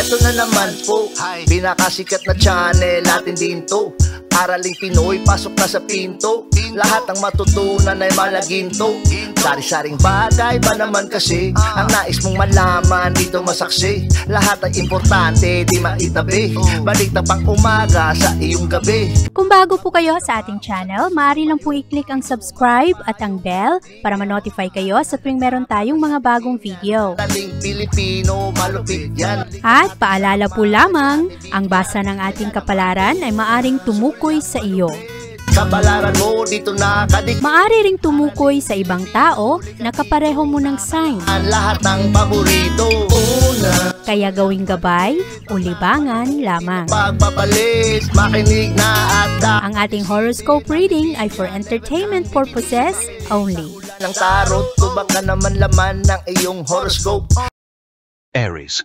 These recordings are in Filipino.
Eto na naman po, pinakasikat na channel natin din to. Araling Pinoy, pasok na sa pinto. Lahat ng matutunan ay malaginto. Sari-saring bagay ba naman kasi ang nais mong malaman dito masaksi. Lahat ay importante, di maitabi. Balik na pang umaga sa iyong gabi. Kung bago po kayo sa ating channel, maaari lang po i-click ang subscribe at ang bell para ma-notify kayo sa tuwing meron tayong mga bagong video. Taling Pilipino, malupit yan. At paalala po lamang, ang basa ng ating kapalaran ay maaring tumukoy sa iyo. Kapalaran mo dito nakadik. Maaari ring tumukoy sa ibang tao na kapareho mo ng sign. Ang lahat ng paborito. Una, Kaya gawing gabay o libangan lamang. pagpapalit, makinig na at Ang ating horoscope reading ay for entertainment purposes only. ng tarot. Tubak ka naman laman ng iyong horoscope. Aries.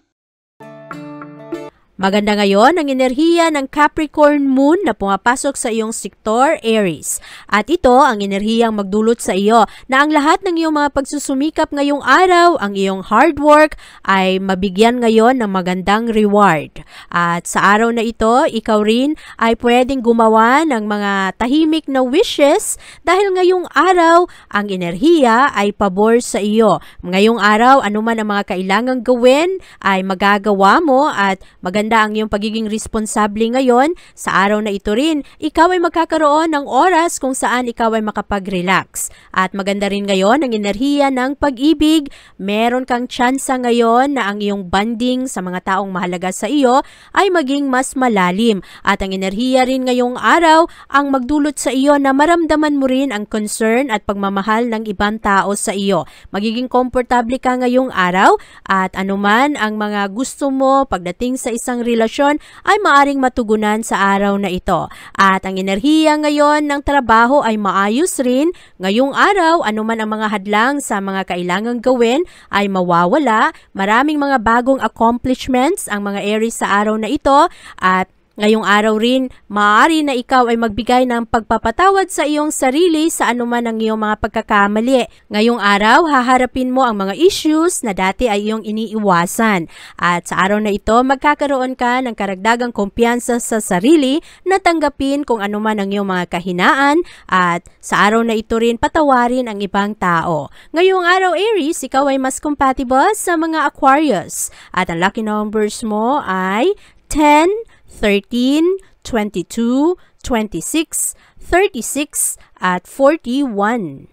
Maganda ngayon ang enerhiya ng Capricorn Moon na pumapasok sa iyong sektor Aries. At ito ang enerhiyang magdulot sa iyo na ang lahat ng iyong mga pagsusumikap ngayong araw, ang iyong hard work ay mabigyan ngayon ng magandang reward. At sa araw na ito, ikaw rin ay pwedeng gumawa ng mga tahimik na wishes dahil ngayong araw ang enerhiya ay pabor sa iyo. Ngayong araw, anuman ang mga kailangang gawin ay magagawa mo at maganda ang iyong pagiging responsable ngayon. Sa araw na ito rin, ikaw ay magkakaroon ng oras kung saan ikaw ay makapag-relax. At maganda rin ngayon ang enerhiya ng pag-ibig. Meron kang tsansa ngayon na ang iyong bonding sa mga taong mahalaga sa iyo ay maging mas malalim. At ang enerhiya rin ngayong araw ang magdulot sa iyo na maramdaman mo rin ang concern at pagmamahal ng ibang tao sa iyo. Magiging komportable ka ngayong araw at anuman ang mga gusto mo pagdating sa isang relasyon ay maaring matugunan sa araw na ito. At ang enerhiya ngayon ng trabaho ay maayos rin. Ngayong araw, anuman ang mga hadlang sa mga kailangang gawin ay mawawala. Maraming mga bagong accomplishments ang mga Aries sa araw na ito at ngayong araw rin, maaari na ikaw ay magbigay ng pagpapatawad sa iyong sarili sa anuman ang iyong mga pagkakamali. Ngayong araw, haharapin mo ang mga issues na dati ay iyong iniiwasan. At sa araw na ito, magkakaroon ka ng karagdagang kumpiyansa sa sarili na tanggapin kung anuman ang iyong mga kahinaan at sa araw na ito rin patawarin ang ibang tao. Ngayong araw, Aries, ikaw ay mas compatible sa mga Aquarius. At ang lucky numbers mo ay 10, 13, 22, 26, 36, at 41.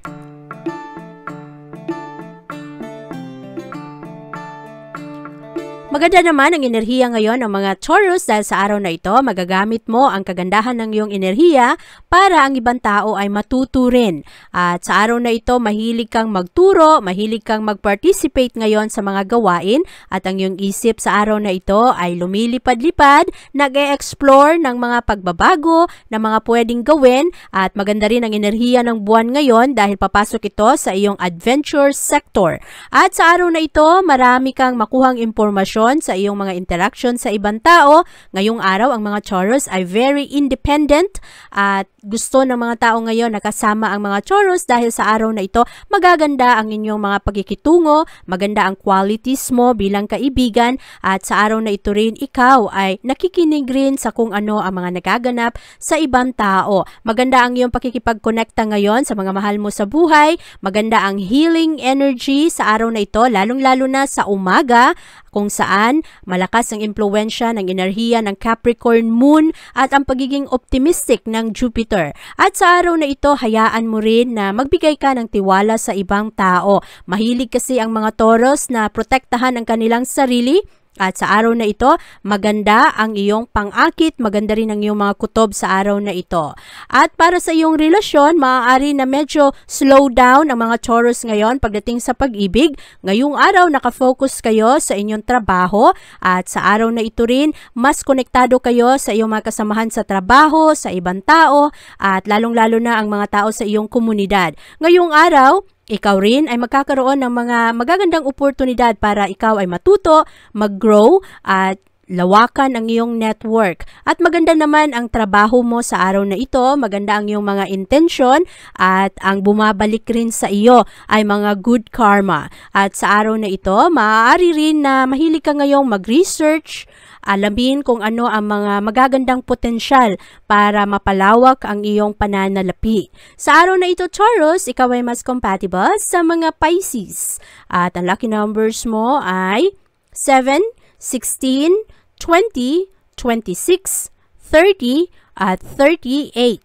Maganda naman ang enerhiya ngayon ng mga Taurus dahil sa araw na ito, magagamit mo ang kagandahan ng iyong enerhiya para ang ibang tao ay matuto rin. At sa araw na ito, mahilig kang magturo, mahilig kang mag-participate ngayon sa mga gawain at ang iyong isip sa araw na ito ay lumilipad-lipad, nag-e-explore ng mga pagbabago na mga pwedeng gawin at maganda rin ang enerhiya ng buwan ngayon dahil papasok ito sa iyong adventure sector. At sa araw na ito, marami kang makuhang impormasyon sa iyong mga interaction sa ibang tao. Ngayong araw, ang mga Taurus ay very independent at gusto ng mga tao ngayon na kasama ang mga Taurus dahil sa araw na ito, magaganda ang inyong mga pagkikitungo, maganda ang qualities mo bilang kaibigan at sa araw na ito rin, ikaw ay nakikinig rin sa kung ano ang mga nagaganap sa ibang tao. Maganda ang iyong pakikipag-connecta ngayon sa mga mahal mo sa buhay, maganda ang healing energy sa araw na ito, lalong-lalo na sa umaga, kung saan malakas ang impluwensya ng enerhiya ng Capricorn Moon at ang pagiging optimistic ng Jupiter. At sa araw na ito, hayaan mo rin na magbigay ka ng tiwala sa ibang tao. Mahilig kasi ang mga Taurus na protektahan ang kanilang sarili. At sa araw na ito, maganda ang iyong pang-akit, maganda rin ang iyong mga kutob sa araw na ito. At para sa iyong relasyon, maaari na medyo slow down ang mga Taurus ngayon pagdating sa pag-ibig. Ngayong araw, nakafocus kayo sa inyong trabaho at sa araw na ito rin, mas konektado kayo sa iyong mga kasamahan sa trabaho, sa ibang tao at lalong-lalo na ang mga tao sa iyong komunidad. Ngayong araw, ikaw rin ay magkakaroon ng mga magagandang oportunidad para ikaw ay matuto, mag-grow at lawakan ang iyong network. At maganda naman ang trabaho mo sa araw na ito, maganda ang iyong mga intention at ang bumabalik rin sa iyo ay mga good karma. At sa araw na ito, maaari rin na mahilig ka ngayong mag-research, alamin kung ano ang mga magagandang potensyal para mapalawak ang iyong pananalapi. Sa araw na ito, Taurus, ikaw ay mas compatible sa mga Pisces. At ang lucky numbers mo ay 7, 16, 20, 26, 30, at 38.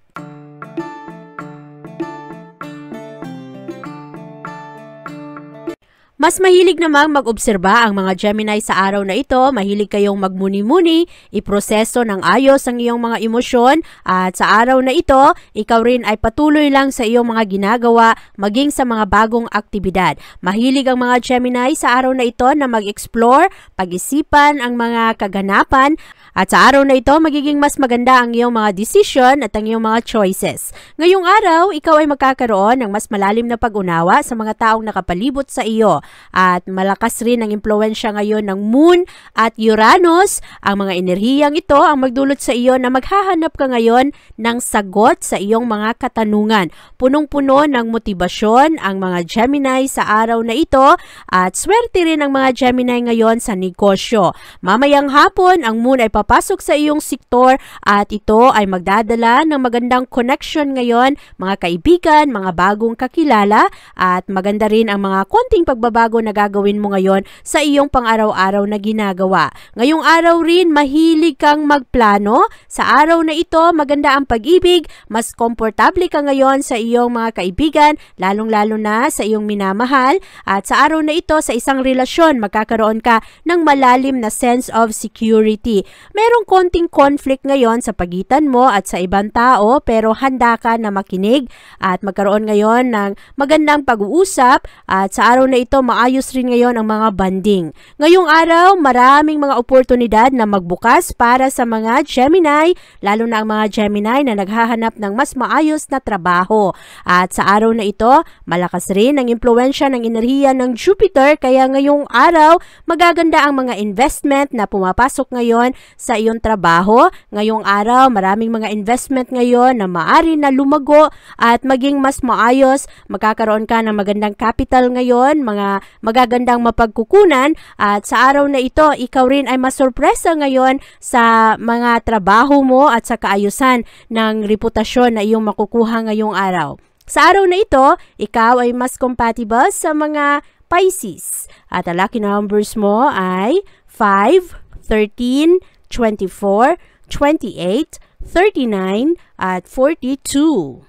Mas mahilig namang mag-obserba ang mga Gemini sa araw na ito. Mahilig kayong magmuni-muni, iproseso ng ayos ang iyong mga emosyon. At sa araw na ito, ikaw rin ay patuloy lang sa iyong mga ginagawa, maging sa mga bagong aktibidad. Mahilig ang mga Gemini sa araw na ito na mag-explore, pag-isipan ang mga kaganapan. At sa araw na ito, magiging mas maganda ang iyong mga decision at ang iyong mga choices. Ngayong araw, ikaw ay magkakaroon ng mas malalim na pag-unawa sa mga taong nakapalibot sa iyo. At malakas rin ang impluwensya ngayon ng Moon at Uranus. Ang mga enerhiyang ito ang magdulot sa iyo na maghahanap ka ngayon ng sagot sa iyong mga katanungan. Punong-puno ng motibasyon ang mga Gemini sa araw na ito at swerte rin ang mga Gemini ngayon sa negosyo. Mamayang hapon, ang Moon ay papasok sa iyong sektor at ito ay magdadala ng magandang connection ngayon, mga kaibigan, mga bagong kakilala at maganda rin ang mga konting pagbabago na gagawin mo ngayon sa iyong pang-araw-araw na ginagawa. Ngayong araw rin, mahilig kang magplano. Sa araw na ito, maganda ang pag-ibig, mas komportable ka ngayon sa iyong mga kaibigan, lalong-lalo na sa iyong minamahal. At sa araw na ito, sa isang relasyon, magkakaroon ka ng malalim na sense of security. Merong konting conflict ngayon sa pagitan mo at sa ibang tao, pero handa ka na makinig at magkaroon ngayon ng magandang pag-uusap. At sa araw na ito, maayos rin ngayon ang mga banding. Ngayong araw, maraming mga oportunidad na magbukas para sa mga Gemini, lalo na ang mga Gemini na naghahanap ng mas maayos na trabaho. At sa araw na ito, malakas rin ang impluwensya ng enerhiya ng Jupiter, kaya ngayong araw, magaganda ang mga investment na pumapasok ngayon sa iyong trabaho. Ngayong araw, maraming mga investment ngayon na maaari na lumago at maging mas maayos. Magkakaroon ka ng magandang capital ngayon, mga magagandang mapagkukunan at sa araw na ito, ikaw rin ay masurpresa ngayon sa mga trabaho mo at sa kaayusan ng reputasyon na iyong makukuha ngayong araw. Sa araw na ito, ikaw ay mas compatible sa mga Pisces at ang lucky numbers mo ay 5, 13, 24, 28, 39, at 42.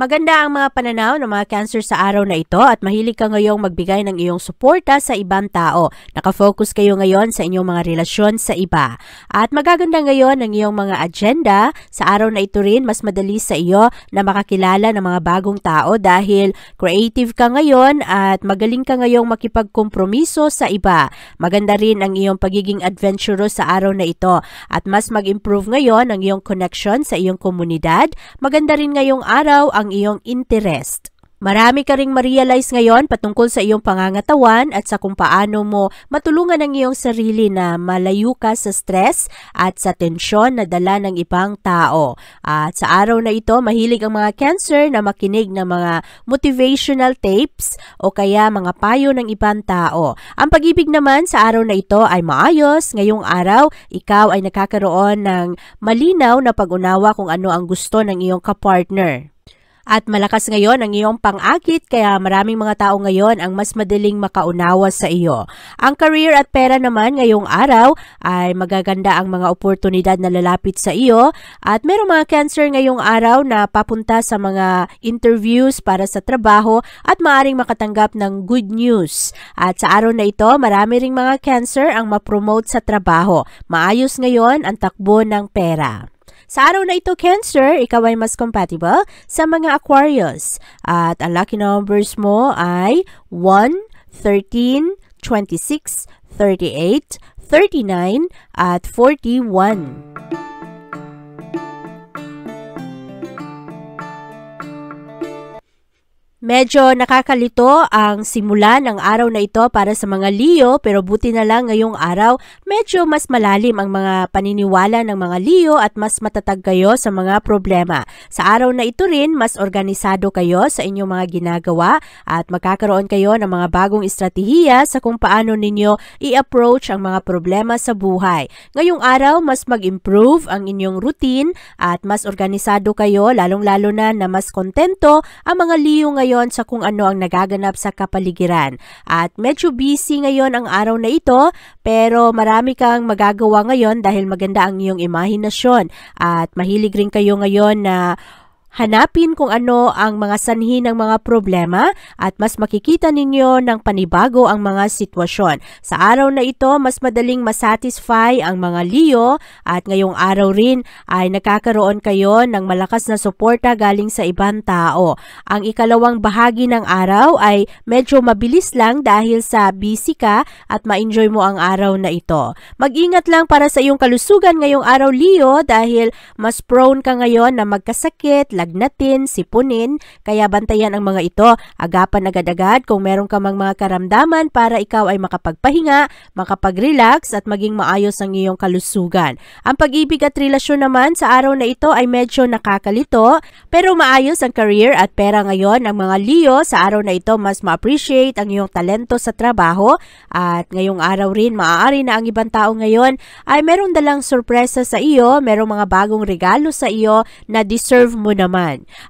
Maganda ang mga pananaw ng mga Cancer sa araw na ito at mahilig ka ngayong magbigay ng iyong suporta sa ibang tao. Nakafocus kayo ngayon sa inyong mga relasyon sa iba. At magaganda ngayon ang iyong mga agenda. Sa araw na ito rin, mas madali sa iyo na makakilala ng mga bagong tao dahil creative ka ngayon at magaling ka ngayong makipagkompromiso sa iba. Maganda rin ang iyong pagiging adventurous sa araw na ito at mas mag-improve ngayon ang iyong connection sa iyong komunidad. Maganda rin ngayong araw ang iyong interest. Marami ka ring ma-realize ngayon patungkol sa iyong pangangatawan at sa kung paano mo matulungan ang iyong sarili na malayo ka sa stress at sa tensyon na dala ng ibang tao. At sa araw na ito, mahilig ang mga Cancer na makinig ng mga motivational tapes o kaya mga payo ng ibang tao. Ang pag-ibig naman sa araw na ito ay maayos. Ngayong araw, ikaw ay nakakaroon ng malinaw na pag-unawa kung ano ang gusto ng iyong kapartner. At malakas ngayon ang iyong pang-akit kaya maraming mga tao ngayon ang mas madaling makaunawa sa iyo. Ang career at pera naman ngayong araw ay magaganda ang mga oportunidad na lalapit sa iyo at merong mga Cancer ngayong araw na papunta sa mga interviews para sa trabaho at maaring makatanggap ng good news. At sa araw na ito, marami ring mga Cancer ang ma-promote sa trabaho. Maayos ngayon ang takbo ng pera. Sa araw na ito, Cancer, ikaw ay mas compatible sa mga Aquarius. At ang lucky numbers mo ay 1, 13, 26, 38, 39, at 41. Medyo nakakalito ang simula ng araw na ito para sa mga Leo, pero buti na lang ngayong araw medyo mas malalim ang mga paniniwala ng mga Leo at mas matatag kayo sa mga problema. Sa araw na ito rin, mas organisado kayo sa inyong mga ginagawa at magkakaroon kayo ng mga bagong estratehiya sa kung paano ninyo i-approach ang mga problema sa buhay. Ngayong araw, mas mag-improve ang inyong routine at mas organisado kayo, lalong-lalo na mas kontento ang mga Leo ngayon sa kung ano ang nagaganap sa kapaligiran. At medyo busy ngayon ang araw na ito, pero marami kang magagawa ngayon dahil maganda ang iyong imahinasyon at mahilig rin kayo ngayon na hanapin kung ano ang mga sanhi ng mga problema at mas makikita ninyo ng panibago ang mga sitwasyon. Sa araw na ito, mas madaling masatisfy ang mga Leo at ngayong araw rin ay nakakaroon kayo ng malakas na suporta galing sa ibang tao. Ang ikalawang bahagi ng araw ay medyo mabilis lang dahil sa busy ka at ma-enjoy mo ang araw na ito. Mag-ingat lang para sa iyong kalusugan ngayong araw, Leo, dahil mas prone ka ngayon na magkasakit, lagnatin, sipunin, kaya bantayan ang mga ito. Agapan agad-agad kung meron ka mang mga karamdaman para ikaw ay makapagpahinga, makapag-relax at maging maayos ang iyong kalusugan. Ang pag-ibig at relasyon naman sa araw na ito ay medyo nakakalito, pero maayos ang career at pera ngayon. Ang mga Leo sa araw na ito mas ma-appreciate ang iyong talento sa trabaho at ngayong araw rin maaari na ang ibang tao ngayon ay meron dalang sorpresa sa iyo, merong mga bagong regalo sa iyo na deserve mo naman.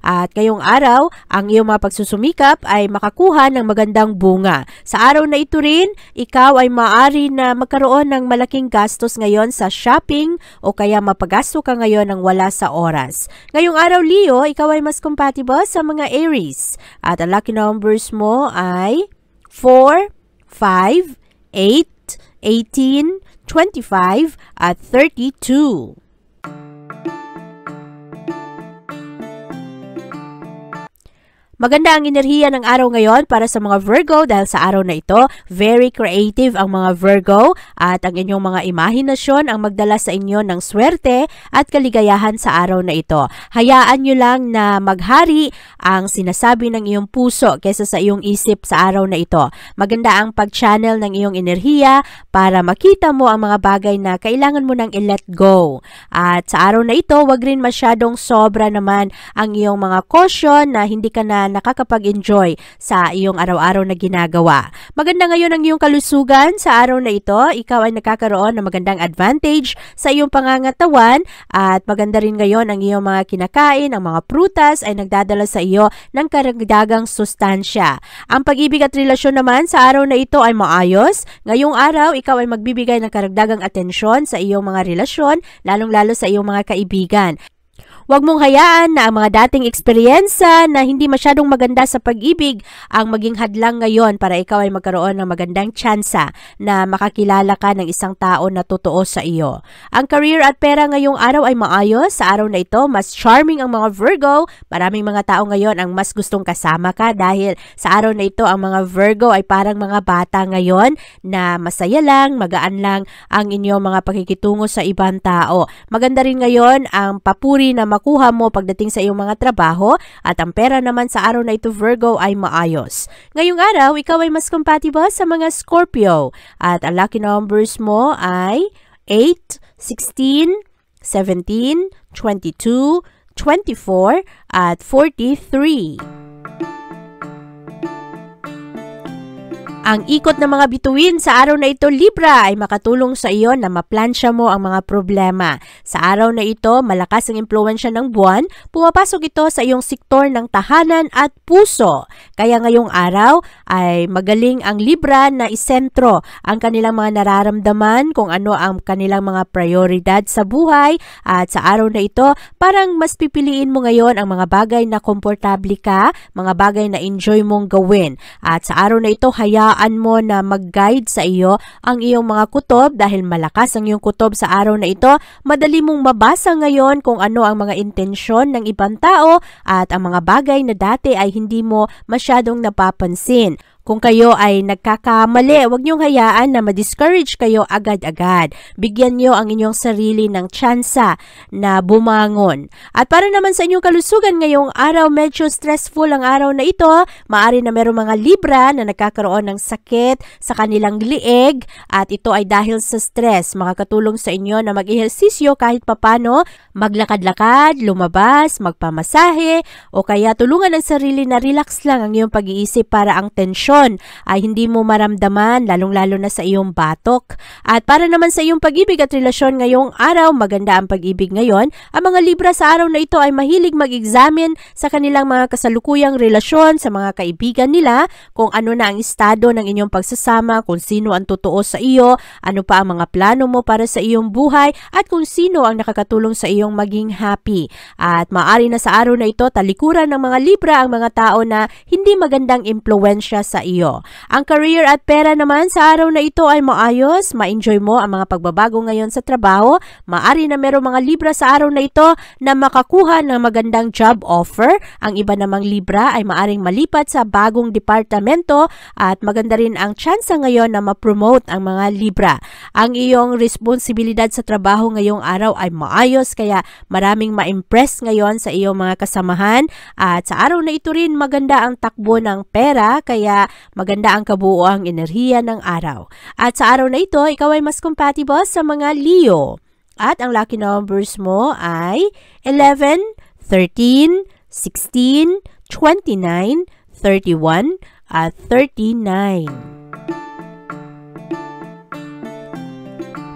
At ngayong araw, ang iyong mga pagsusumikap ay makakuha ng magandang bunga. Sa araw na ito rin, ikaw ay maaari na magkaroon ng malaking gastos ngayon sa shopping o kaya mapagasto ka ngayon ng wala sa oras. Ngayong araw, Leo, ikaw ay mas compatible sa mga Aries. At ang lucky numbers mo ay 4, 5, 8, 18, 25 at 32. Maganda ang enerhiya ng araw ngayon para sa mga Virgo dahil sa araw na ito, very creative ang mga Virgo at ang inyong mga imahinasyon ang magdala sa inyo ng swerte at kaligayahan sa araw na ito. Hayaan nyo lang na maghari ang sinasabi ng iyong puso kaysa sa iyong isip sa araw na ito. Maganda ang pag-channel ng iyong enerhiya para makita mo ang mga bagay na kailangan mo nang i-let go. At sa araw na ito, wag rin masyadong sobra naman ang iyong mga caution na hindi ka na nakakapag-enjoy sa iyong araw-araw na ginagawa. Maganda ngayon ang iyong kalusugan sa araw na ito. Ikaw ay nakakaroon ng magandang advantage sa iyong pangangatawan at maganda rin ngayon ang iyong mga kinakain, ang mga prutas ay nagdadala sa iyo ng karagdagang sustansya. Ang pag-ibig at relasyon naman sa araw na ito ay maayos. Ngayong araw, ikaw ay magbibigay ng karagdagang atensyon sa iyong mga relasyon, lalong-lalo sa iyong mga kaibigan. Huwag mong hayaan na ang mga dating eksperyensa na hindi masyadong maganda sa pag-ibig ang maging hadlang ngayon para ikaw ay magkaroon ng magandang tsansa na makakilala ka ng isang tao na totoo sa iyo. Ang career at pera ngayong araw ay maayos. Sa araw na ito, mas charming ang mga Virgo. Maraming mga tao ngayon ang mas gustong kasama ka dahil sa araw na ito, ang mga Virgo ay parang mga bata ngayon na masaya lang, magaan lang ang inyong mga pakikitungo sa ibang tao. Maganda rin ngayon ang papuri na makuha mo pagdating sa iyong mga trabaho at ang pera naman sa araw na ito, Virgo, ay maayos. Ngayong araw, ikaw ay mas compatible sa mga Scorpio at ang lucky numbers mo ay 8, 16, 17, 22, 24 at 43. Ang ikot ng mga bituin sa araw na ito, Libra, ay makatulong sa iyo na maplansya mo ang mga problema. Sa araw na ito, malakas ang impluwensya ng buwan, pumapasok ito sa iyong sektor ng tahanan at puso. Kaya ngayong araw ay magaling ang Libra na isentro ang kanilang mga nararamdaman, kung ano ang kanilang mga prioridad sa buhay. At sa araw na ito, parang mas pipiliin mo ngayon ang mga bagay na komportable ka, mga bagay na enjoy mong gawin. At sa araw na ito, hayaan mo na mag-guide sa iyo ang iyong mga kutob dahil malakas ang iyong kutob sa araw na ito. Madali mong mabasa ngayon kung ano ang mga intensyon ng ibang tao at ang mga bagay na dati ay hindi mo masyadong napapansin. Kung kayo ay nagkakamali, huwag niyong hayaan na ma-discourage kayo agad-agad. Bigyan niyo ang inyong sarili ng tsansa na bumangon. At para naman sa inyong kalusugan ngayong araw, medyo stressful ang araw na ito. Maari na merong mga Libra na nagkakaroon ng sakit sa kanilang lieg at ito ay dahil sa stress. Makakatulong sa inyo na mag-ehersisyo kahit papano, maglakad-lakad, lumabas, magpamasahe, o kaya tulungan ang sarili na relax lang ang iyong pag-iisip para ang tensyon ay hindi mo maramdaman, lalong-lalo na sa iyong batok. At para naman sa iyong pag-ibig at relasyon ngayong araw, maganda ang pag-ibig ngayon. Ang mga Libra sa araw na ito ay mahilig mag-examine sa kanilang mga kasalukuyang relasyon sa mga kaibigan nila, kung ano na ang estado ng inyong pagsasama, kung sino ang totoo sa iyo, ano pa ang mga plano mo para sa iyong buhay, at kung sino ang nakakatulong sa iyong maging happy. At maaari na sa araw na ito, talikuran ng mga Libra ang mga tao na hindi magandang impluwensya sa iyo. Ang career at pera naman sa araw na ito ay maayos, ma-enjoy mo ang mga pagbabago ngayon sa trabaho. Maari na merong mga Libra sa araw na ito na makakuha ng magandang job offer. Ang iba namang Libra ay maaring malipat sa bagong departamento at maganda rin ang tsansa ngayon na ma-promote ang mga Libra. Ang iyong responsibilidad sa trabaho ngayong araw ay maayos, kaya maraming ma-impress ngayon sa iyong mga kasamahan. At sa araw na ito rin maganda ang takbo ng pera, kaya maganda ang kabuoang enerhiya ng araw. At sa araw na ito, ikaw ay mas compatible sa mga Leo. At ang lucky numbers mo ay 11, 13, 16, 29, 31, at 39.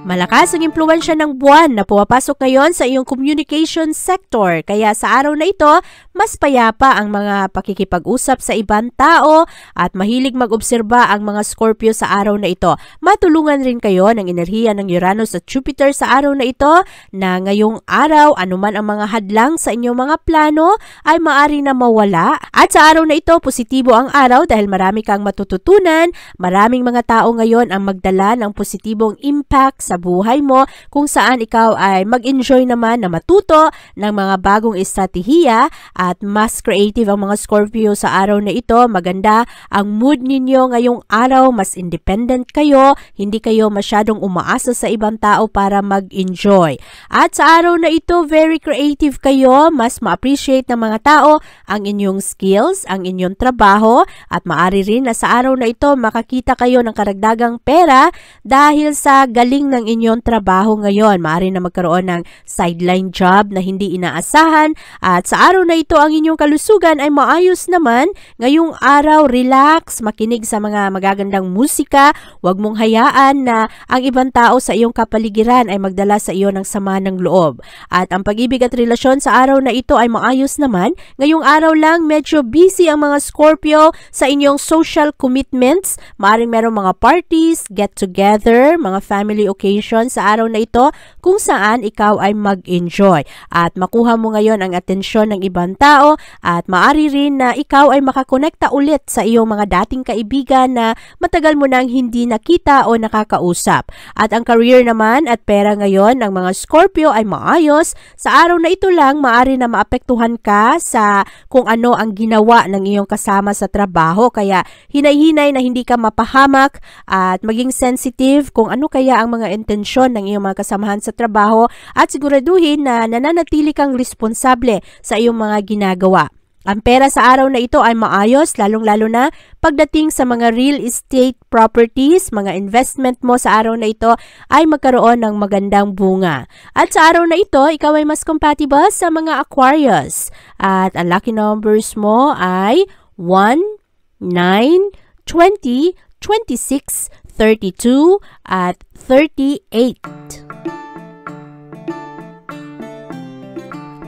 Malakas ang impluwensya ng buwan na pumapasok ngayon sa iyong communication sector. Kaya sa araw na ito, mas payapa ang mga pakikipag-usap sa ibang tao at mahilig mag-obserba ang mga Scorpio sa araw na ito. Matulungan rin kayo ng enerhiya ng Uranus at Jupiter sa araw na ito na ngayong araw, anuman ang mga hadlang sa inyong mga plano ay maari na mawala. At sa araw na ito, positibo ang araw dahil marami kang matututunan. Maraming mga tao ngayon ang magdala ng positibong impact sa buhay mo, kung saan ikaw ay mag-enjoy naman na matuto ng mga bagong estratehiya at mas creative ang mga Scorpio sa araw na ito. Maganda ang mood ninyo ngayong araw, mas independent kayo, hindi kayo masyadong umaasa sa ibang tao para mag-enjoy. At sa araw na ito, very creative kayo, mas ma-appreciate ng mga tao ang inyong skills, ang inyong trabaho, at maari rin na sa araw na ito makakita kayo ng karagdagang pera dahil sa galing ng inyong trabaho ngayon. Maaari na magkaroon ng sideline job na hindi inaasahan, at sa araw na ito ang inyong kalusugan ay maayos naman. Ngayong araw, relax, makinig sa mga magagandang musika. Huwag mong hayaan na ang ibang tao sa iyong kapaligiran ay magdala sa iyo ng sama ng loob. At ang pag-ibig at relasyon sa araw na ito ay maayos naman. Ngayong araw lang, medyo busy ang mga Scorpio sa inyong social commitments. Maaring merong mga parties, get together, mga family occasions sa araw na ito kung saan ikaw ay mag-enjoy at makuha mo ngayon ang atensyon ng ibang tao, at maari rin na ikaw ay makakonekta ulit sa iyong mga dating kaibigan na matagal mo nang hindi nakita o nakakausap. At ang career naman at pera ngayon ng mga Scorpio ay maayos. Sa araw na ito lang, maari na maapektuhan ka sa kung ano ang ginawa ng iyong kasama sa trabaho, kaya hinay-hinay na hindi ka mapahamak at maging sensitive kung ano kaya ang mga intensyon ng iyong mga kasamahan sa trabaho, at siguraduhin na nananatili kang responsable sa iyong mga ginagawa. Ang pera sa araw na ito ay maayos, lalong-lalo na pagdating sa mga real estate properties, mga investment mo sa araw na ito ay magkaroon ng magandang bunga. At sa araw na ito, ikaw ay mas compatible sa mga Aquarius. At ang lucky numbers mo ay 1, 9, 20, 26, 32, at 38.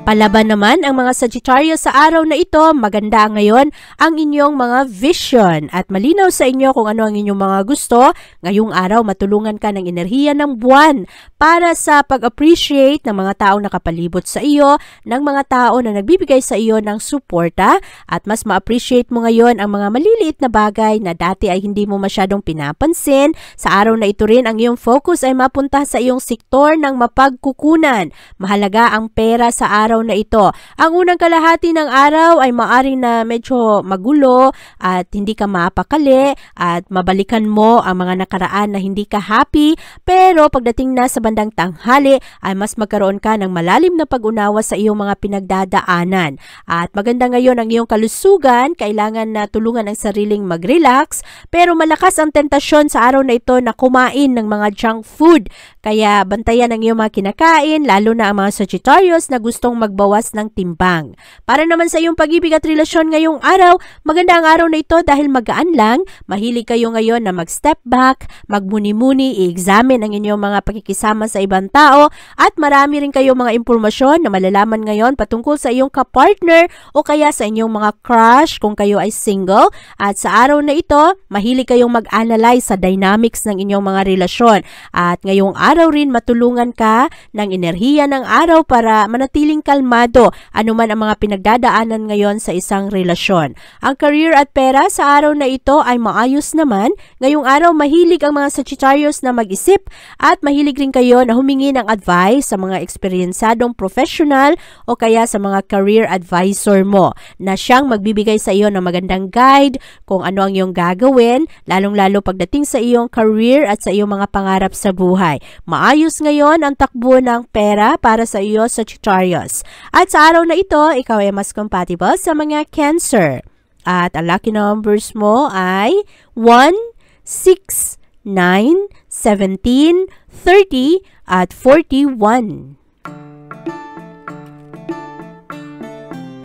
Palaban naman ang mga Sagittarius sa araw na ito, maganda ngayon ang inyong mga vision at malinaw sa inyo kung ano ang inyong mga gusto. Ngayong araw, matulungan ka ng enerhiya ng buwan para sa pag-appreciate ng mga taong nakapalibot sa iyo, ng mga tao na nagbibigay sa iyo ng suporta, at mas ma-appreciate mo ngayon ang mga maliliit na bagay na dati ay hindi mo masyadong pinapansin. Sa araw na ito rin, ang iyong focus ay mapunta sa iyong sektor ng mapagkukunan. Mahalaga ang pera sa araw araw na ito. Ang unang kalahati ng araw ay maaring na medyo magulo at hindi ka mapakali at mabalikan mo ang mga nakaraan na hindi ka happy, pero pagdating na sa bandang tanghali ay mas magkaroon ka ng malalim na pag-unawa sa iyong mga pinagdadaanan. At maganda ngayon ang iyong kalusugan, kailangan na tulungan ang sariling mag-relax, pero malakas ang tentasyon sa araw na ito na kumain ng mga junk food. Kaya bantayan ang iyong mga kinakain, lalo na ang mga Sagittarius na gustong magbawas ng timbang. Para naman sa iyong pag-ibig at relasyon ngayong araw, maganda ang araw na ito dahil magaan lang. Mahilig kayo ngayon na mag-step back, magmuni-muni, i-examine ang inyong mga pakikisama sa ibang tao, at marami rin kayong mga impormasyon na malalaman ngayon patungkol sa iyong kapartner o kaya sa inyong mga crush kung kayo ay single. At sa araw na ito, mahilig kayong mag-analyze sa dynamics ng inyong mga relasyon. At ngayong araw rin matulungan ka ng enerhiya ng araw para manatiling kalmado anuman ang mga pinagdadaanan ngayon sa isang relasyon. Ang career at pera sa araw na ito ay maayos naman. Ngayong araw mahilig ang mga Sagittarius na mag-isip at mahilig rin kayo na humingi ng advice sa mga eksperyensadong professional o kaya sa mga career advisor mo na siyang magbibigay sa iyo ng magandang guide kung ano ang iyong gagawin, lalong-lalo pagdating sa iyong career at sa iyong mga pangarap sa buhay. Maayos ngayon ang takbo ng pera para sa iyo, Sagittarius. At sa araw na ito, ikaw ay mas compatible sa mga Cancer. At ang lucky numbers mo ay 1, 6, 9, 17, 30 at 41.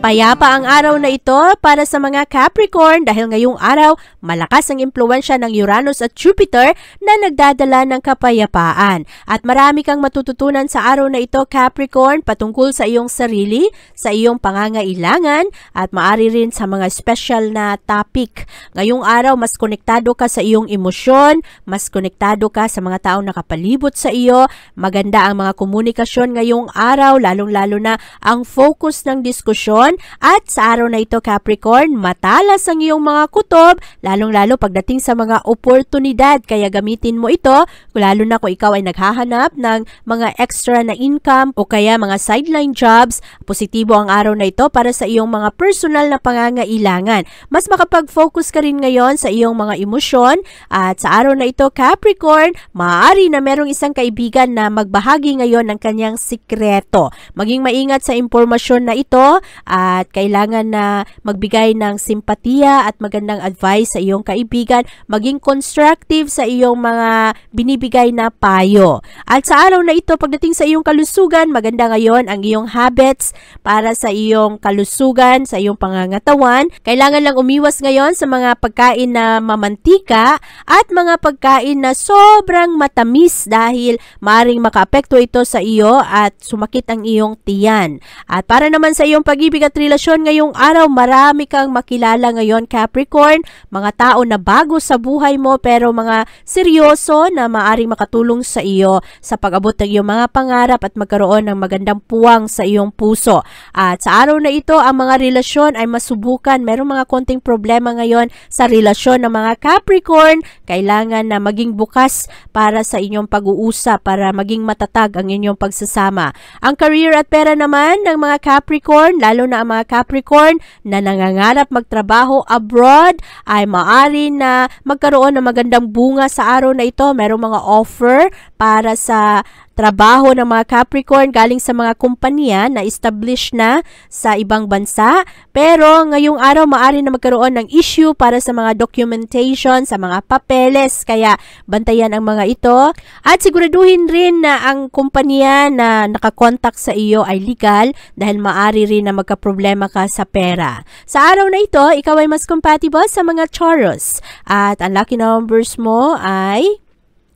Payapa ang araw na ito para sa mga Capricorn dahil ngayong araw malakas ang impluwensya ng Uranus at Jupiter na nagdadala ng kapayapaan. At marami kang matututunan sa araw na ito, Capricorn, patungkol sa iyong sarili, sa iyong pangangailangan at maari rin sa mga special na topic. Ngayong araw mas konektado ka sa iyong emosyon, mas konektado ka sa mga taong nakapalibot sa iyo. Maganda ang mga komunikasyon ngayong araw, lalong-lalo na ang focus ng diskusyon. At sa araw na ito, Capricorn, matalas ang iyong mga kutob, lalong-lalo pagdating sa mga oportunidad. Kaya gamitin mo ito, lalo na kung ikaw ay naghahanap ng mga extra na income o kaya mga sideline jobs. Positibo ang araw na ito para sa iyong mga personal na pangangailangan. Mas makapag-focus ka rin ngayon sa iyong mga emosyon. At sa araw na ito, Capricorn, maaari na merong isang kaibigan na magbahagi ngayon ng kanyang sikreto. Maging maingat sa impormasyon na ito at kailangan na magbigay ng simpatiya at magandang advice sa iyong kaibigan, maging constructive sa iyong mga binibigay na payo. At sa araw na ito, pagdating sa iyong kalusugan, maganda ngayon ang iyong habits para sa iyong kalusugan, sa iyong pangangatawan. Kailangan lang umiwas ngayon sa mga pagkain na mamantika at mga pagkain na sobrang matamis dahil maaaring makaapekto ito sa iyo at sumakit ang iyong tiyan. At para naman sa iyong pag-ibig at relasyon ngayong araw, marami kang makilala ngayon, Capricorn, mga tao na bago sa buhay mo pero mga seryoso na maaring makatulong sa iyo sa pag-abot ng iyong mga pangarap at magkaroon ng magandang puwang sa iyong puso. At sa araw na ito, ang mga relasyon ay masubukan. Merong mga konting problema ngayon sa relasyon ng mga Capricorn. Kailangan na maging bukas para sa inyong pag-uusap para maging matatag ang inyong pagsasama. Ang career at pera naman ng mga Capricorn, lalo na ang mga Capricorn na nangangarap magtrabaho abroad, ay maaari na magkaroon ng magandang bunga sa araw na ito. Merong mga offer para sa trabaho ng mga Capricorn galing sa mga kumpanya na established na sa ibang bansa. Pero ngayong araw maaari na magkaroon ng issue para sa mga documentation, sa mga papeles. Kaya bantayan ang mga ito. At siguraduhin rin na ang kumpanya na nakakontak sa iyo ay legal dahil maaari rin na magkaproblema ka sa pera. Sa araw na ito, ikaw ay mas compatible sa mga Taurus. At ang lucky numbers mo ay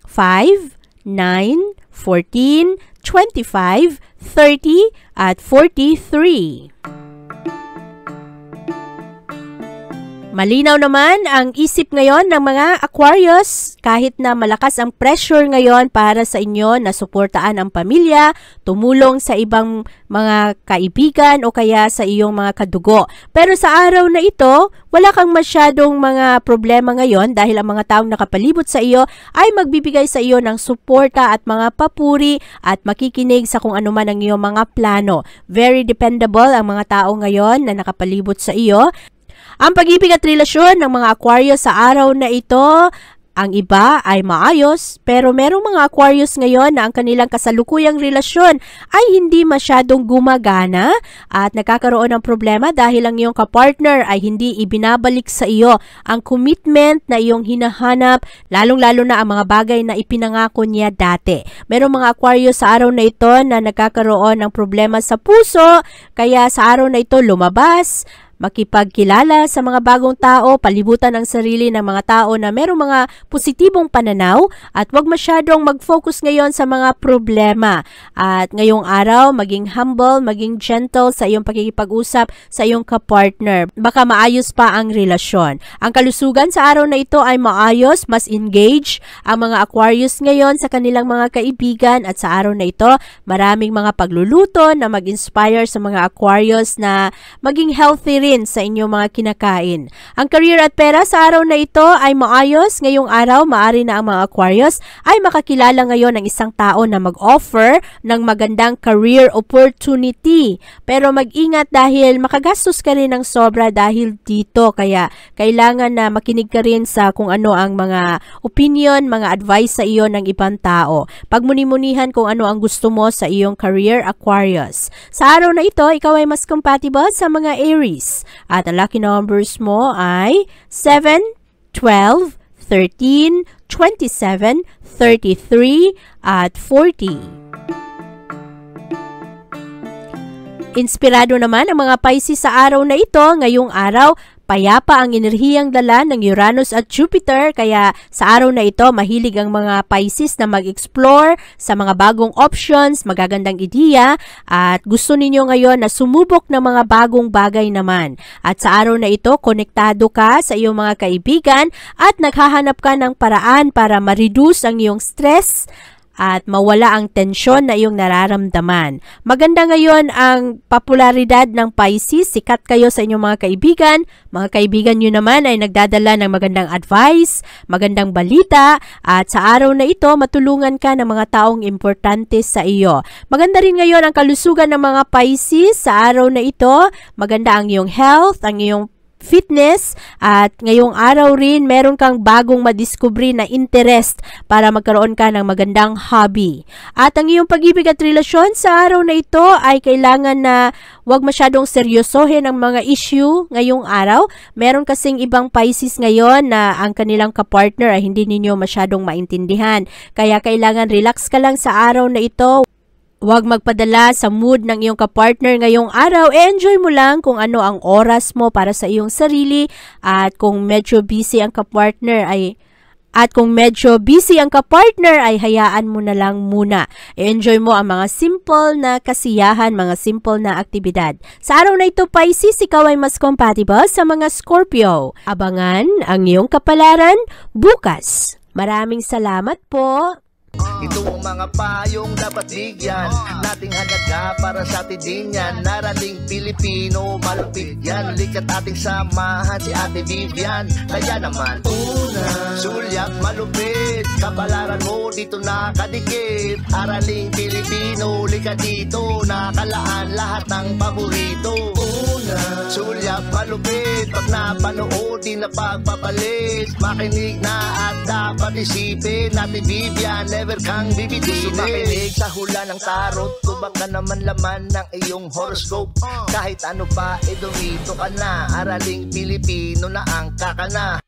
5, 9, 14, 25, 30, at 43. Malinaw naman ang isip ngayon ng mga Aquarius kahit na malakas ang pressure ngayon para sa inyo na suportaan ang pamilya, tumulong sa ibang mga kaibigan o kaya sa iyong mga kadugo. Pero sa araw na ito, wala kang masyadong mga problema ngayon dahil ang mga taong nakapalibot sa iyo ay magbibigay sa iyo ng suporta at mga papuri at makikinig sa kung ano man ang iyong mga plano. Very dependable ang mga tao ngayon na nakapalibot sa iyo. Ang pag-ibig at relasyon ng mga Aquarius sa araw na ito, ang iba ay maayos, pero merong mga Aquarius ngayon na ang kanilang kasalukuyang relasyon ay hindi masyadong gumagana at nagkakaroon ng problema dahil ang iyong kapartner ay hindi ibinabalik sa iyo ang commitment na iyong hinahanap, lalong-lalo na ang mga bagay na ipinangako niya dati. Merong mga Aquarius sa araw na ito na nagkakaroon ng problema sa puso, kaya sa araw na ito lumabas, makipagkilala sa mga bagong tao, palibutan ang sarili ng mga tao na merong mga positibong pananaw at huwag masyadong mag-focus ngayon sa mga problema. At ngayong araw, maging humble, maging gentle sa iyong pakikipag-usap sa iyong kapartner. Baka maayos pa ang relasyon. Ang kalusugan sa araw na ito ay maayos, mas engage ang mga Aquarius ngayon sa kanilang mga kaibigan at sa araw na ito, maraming mga pagluluto na mag-inspire sa mga Aquarius na maging healthy sa inyong mga kinakain. Ang career at pera sa araw na ito ay maayos. Ngayong araw, maaari na ang mga Aquarius ay makakilala ngayon ng isang tao na mag-offer ng magandang career opportunity. Pero mag-ingat dahil makagastos ka rin ng sobra dahil dito. Kaya kailangan na makinig ka rin sa kung ano ang mga opinion, mga advice sa iyo ng ibang tao. Pagmuni-munihan kung ano ang gusto mo sa iyong career, Aquarius. Sa araw na ito, ikaw ay mas compatible sa mga Aries. At ang lucky numbers mo ay 7, 12, 13, 27, 33, at 40. Inspirado naman ang mga Pisces sa araw na ito. Ngayong araw, payapa ang enerhiyang dala ng Uranus at Jupiter, kaya sa araw na ito mahilig ang mga Pisces na mag-explore sa mga bagong options, magagandang ideya at gusto ninyo ngayon na sumubok ng mga bagong bagay naman. At sa araw na ito, konektado ka sa iyong mga kaibigan at naghahanap ka ng paraan para ma-reduce ang iyong stress at mawala ang tensyon na iyong nararamdaman. Maganda ngayon ang popularidad ng Pisces, sikat kayo sa inyong mga kaibigan nyo naman ay nagdadala ng magandang advice, magandang balita, at sa araw na ito matulungan ka ng mga taong importante sa iyo. Maganda rin ngayon ang kalusugan ng mga Pisces sa araw na ito, maganda ang iyong health, ang iyong fitness at ngayong araw rin meron kang bagong madiskubre na interest para magkaroon ka ng magandang hobby. At ang iyong pag-ibig at relasyon sa araw na ito ay kailangan na huwag masyadong seryosohin ang mga issue ngayong araw. Meron kasing ibang Pisces ngayon na ang kanilang kapartner ay hindi ninyo masyadong maintindihan. Kaya kailangan relax ka lang sa araw na ito. Huwag magpadala sa mood ng iyong kapartner ngayong araw. Enjoy mo lang kung ano ang oras mo para sa iyong sarili at kung medyo busy ang kapartner ay hayaan mo na lang muna. Enjoy mo ang mga simple na kasiyahan, mga simple na aktibidad. Sa araw na ito, Pisces, ikaw ay mas compatible sa mga Scorpio. Abangan ang iyong kapalaran bukas. Maraming salamat po. Ito ang mga payong dapat bigyan nating halaga para sa atin din yan. Narating Pilipino, malupit yan. Likat ating samahan si Ate Vivian. Kaya naman, una, sulyak malupit, kapalaran mo dito nakadikit. Araling Pilipino, likat dito, nakalaan lahat ng paborito. Una, sulyak malupit, pag napanood di na pagpapalit. Makinig na at dapat isipin, Ate Vivian, never kang bibitinin. Makinig sa hula ng tarot, tubak ka naman laman ng iyong horoscope. Kahit ano pa, dumito ka na. Araling Pilipino na ang kakana.